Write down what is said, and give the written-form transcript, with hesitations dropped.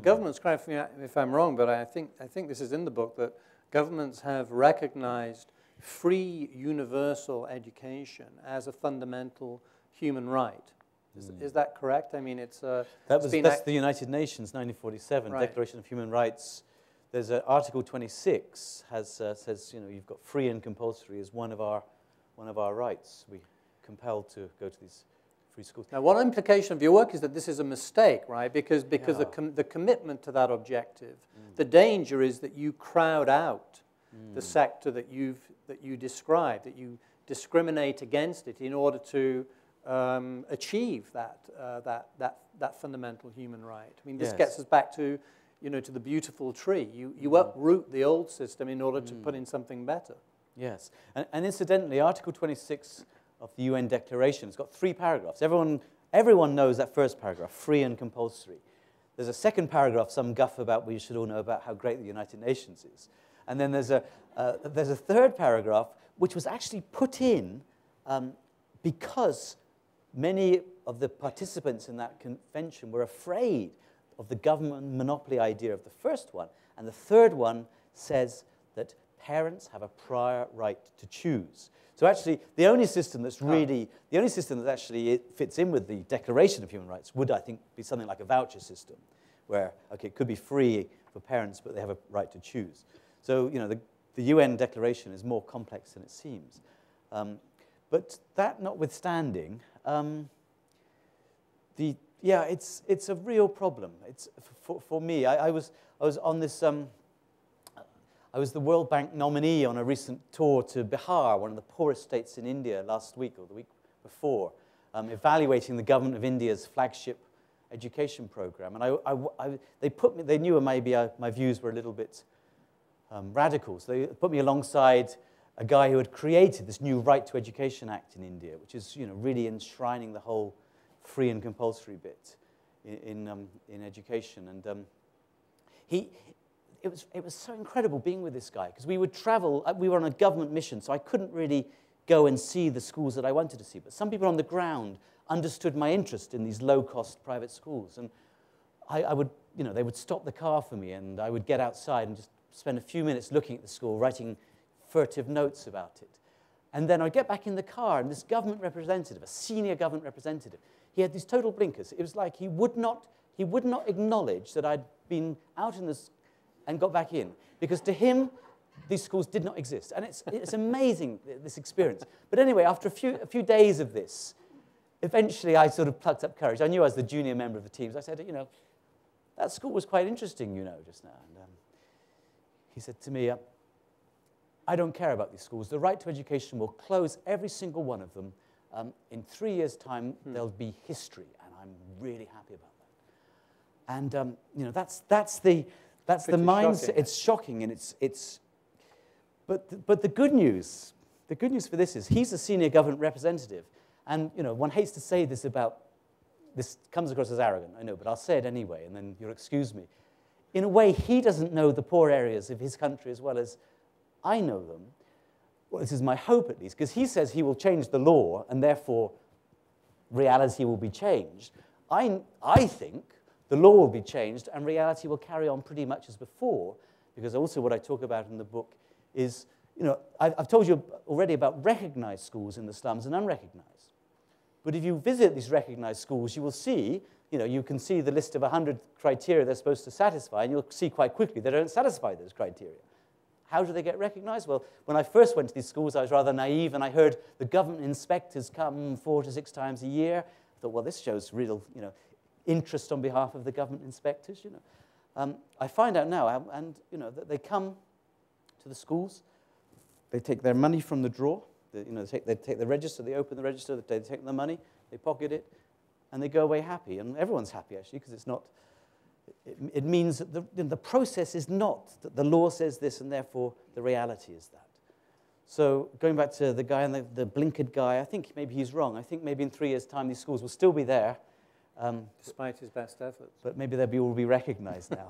Governments, correct me if I'm wrong, but I think this is in the book, that governments have recognized free universal education as a fundamental human right. Is that correct? I mean, that's the United Nations, 1947, right. Declaration of Human Rights. There's Article 26 says you've got free and compulsory as one of our rights. We're compelled to go to these free schools. Now, one implication of your work is that this is a mistake, right? Because the commitment to that objective, the danger is that you crowd out the sector that you describe, that you discriminate against it in order to achieve that fundamental human right. I mean, this gets us back to to the beautiful tree. You uproot the old system in order to put in something better. Yes, and incidentally, Article 26 of the UN Declaration, it's got 3 paragraphs. Everyone knows that first paragraph, free and compulsory. There's a second paragraph, some guff about we should all know about how great the United Nations is. And then there's a third paragraph which was actually put in because many of the participants in that convention were afraid of the government monopoly idea of the first one. And the third one says that parents have a prior right to choose. So actually, the only system that actually fits in with the Declaration of Human Rights would, I think, be something like a voucher system, where, okay, it could be free for parents, but they have a right to choose. So, the UN Declaration is more complex than it seems. But that notwithstanding, it's a real problem. It's for me. I was on this. I was the World Bank nominee on a recent tour to Bihar, one of the poorest states in India, last week or the week before, evaluating the government of India's flagship education program. And they knew maybe my views were a little bit radical, so they put me alongside a guy who had created this new Right to Education Act in India, which is really enshrining the whole free and compulsory bit in education. And it was so incredible being with this guy, because we would travel, we were on a government mission, so I couldn't really go and see the schools that I wanted to see. But some people on the ground understood my interest in these low-cost private schools. And I would, they would stop the car for me, and I would get outside and just spend a few minutes looking at the school, writing furtive notes about it. And then I'd get back in the car, and this government representative, a senior government representative, he had these total blinkers. It was like he would not acknowledge that I'd been out in this and got back in, because to him, these schools did not exist. And it's amazing, this experience. But anyway, after a few days of this, eventually I sort of plucked up courage. I knew I was the junior member of the team, so I said, that school was quite interesting, just now. And he said to me, I don't care about these schools. The Right to Education will close every single one of them. In 3 years' time, there'll be history, and I'm really happy about that. And that's the mindset. Shocking. It's shocking, and but the good news for this is he's a senior government representative, and one hates to say this about this, comes across as arrogant, I know, but I'll say it anyway, and then you'll excuse me. In a way, he doesn't know the poor areas of his country as well as I know them. Well, this is my hope, at least, because he says he will change the law, and therefore reality will be changed. I think the law will be changed, and reality will carry on pretty much as before, because also what I talk about in the book is, I've told you already about recognized schools in the slums and unrecognized. But if you visit these recognized schools, you will see, you can see the list of 100 criteria they're supposed to satisfy, and you'll see quite quickly they don't satisfy those criteria. How do they get recognized? Well, when I first went to these schools, I was rather naive, and I heard the government inspectors come 4 to 6 times a year. I thought, well, this shows real, interest on behalf of the government inspectors, I find out now, that they come to the schools, they take their money from the drawer, they take the register, they open the register, they take the money, they pocket it, and they go away happy. And everyone's happy, actually, because it's not, it means that the process is not that the law says this, and therefore the reality is that. So going back to the guy, and the blinkered guy, I think maybe he's wrong. I think maybe in 3 years' time these schools will still be there, despite his best efforts. But maybe they'll all be recognized now.